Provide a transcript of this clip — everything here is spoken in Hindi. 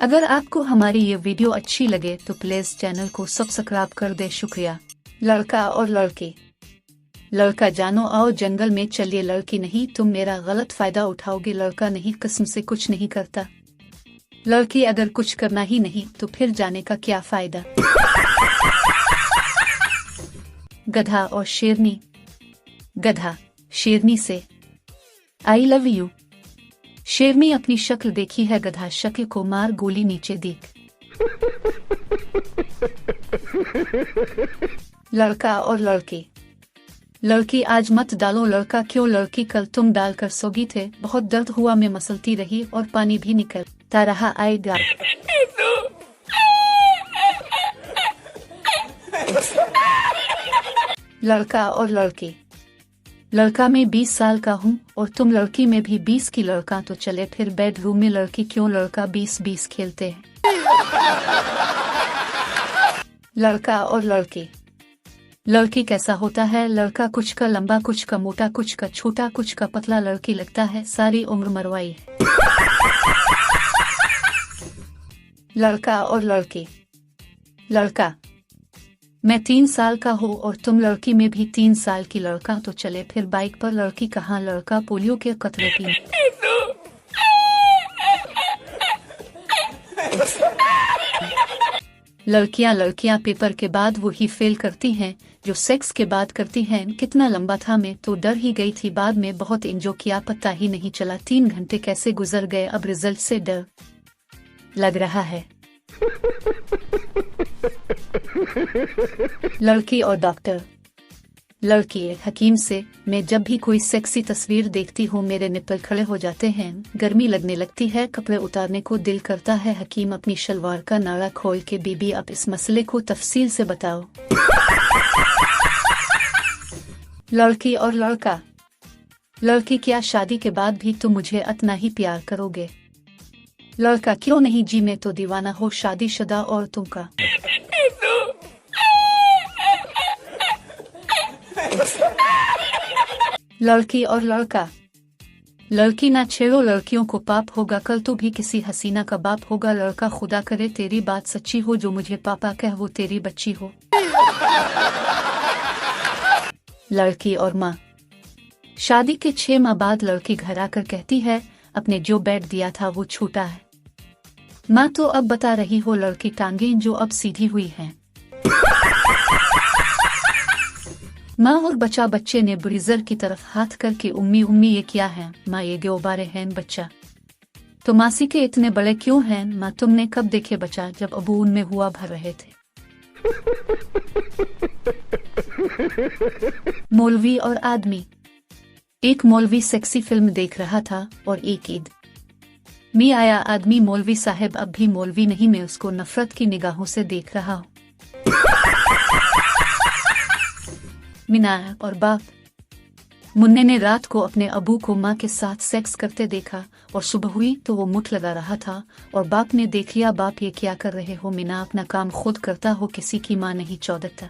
अगर आपको हमारी ये वीडियो अच्छी लगे तो प्लीज चैनल को सब्सक्राइब कर दे। शुक्रिया। लड़का और लड़की। लड़का जानो आओ जंगल में चलिए, लड़की नहीं तुम मेरा गलत फायदा उठाओगे। लड़का नहीं कसम से कुछ नहीं करता। लड़की अगर कुछ करना ही नहीं तो फिर जाने का क्या फायदा। गधा और शेरनी। गधा शेरनी से आई लव यू। शेरनी अपनी शक्ल देखी है, गधा शक्ल को मार गोली नीचे देख। लड़का और लड़की। लड़की आज मत डालो। लड़का क्यों? लड़की कल तुम डालकर सोगी थे, बहुत दर्द हुआ, मैं मसलती रही और पानी भी निकलता रहा। आएगा। लड़का और लड़की। लड़का मैं 20 साल का हूँ और तुम लड़की में भी 20 की। लड़का तो चले फिर बेडरूम में, लड़की क्यों? लड़का 20-20 खेलते हैं। लड़का और लड़की। लड़की कैसा होता है? लड़का कुछ का लंबा, कुछ का मोटा, कुछ का छोटा, कुछ का पतला। लड़की लगता है सारी उम्र मरवाई है। लड़का और लड़की। लड़का मैं 3 साल का हूँ और तुम लड़की में भी 3 साल की। लड़का तो चले फिर बाइक पर। लड़की कहाँ? लड़का पोलियो के कतरे पी। लड़कियां पेपर के बाद वो ही फेल करती हैं जो सेक्स के बाद करती हैं। कितना लंबा था, मैं तो डर ही गई थी। बाद में बहुत एंजॉय किया, पता ही नहीं चला 3 घंटे कैसे गुजर गए। अब रिजल्ट से डर लग रहा है। लड़की और डॉक्टर। लड़की हकीम से मैं जब भी कोई सेक्सी तस्वीर देखती हूँ मेरे निप्पल खड़े हो जाते हैं, गर्मी लगने लगती है, कपड़े उतारने को दिल करता है। हकीम अपनी शलवार का नाड़ा खोल के, बीबी आप इस मसले को तफसील से बताओ। लड़की और लड़का। लड़की क्या शादी के बाद भी तुम मुझे इतना ही प्यार करोगे? लड़का क्यों नहीं जी, मैं तो दीवाना हो शादीशुदा औरतों का। लड़की और लड़का। लड़की ना छेड़ो, लड़कियों को पाप होगा, कल तो भी किसी हसीना का बाप होगा। लड़का खुदा करे तेरी बात सच्ची हो, जो मुझे पापा कह वो तेरी बच्ची हो। लड़की और माँ। शादी के 6 माह बाद लड़की घर आकर कहती है अपने जो बेड दिया था वो छूटा है। माँ तो अब बता रही हो लड़की टांगें जो अब सीधी हुई हैं। माँ और बच्चे ने ब्रीजर की तरफ हाथ करके उम्मी उम्मी ये क्या है? माँ ये गोबारे हैं बच्चा। तो मासी के इतने बड़े क्यों हैं? माँ तुमने कब देखे बच्चा? जब अबू उनमें हुआ भर रहे थे। मौलवी और आदमी। एक मौलवी सेक्सी फिल्म देख रहा था और एक ईद में आया आदमी। मौलवी साहब अब भी मौलवी नहीं, मैं उसको नफरत की निगाहों से देख रहा हूँ। मीना और बाप। मुन्ने ने रात को अपने अबू को माँ के साथ सेक्स करते देखा और सुबह हुई तो वो मुठ लगा रहा था और बाप ने देख लिया। बाप ये क्या कर रहे हो? मीना अपना काम खुद करता हो, किसी की माँ नहीं चौदता।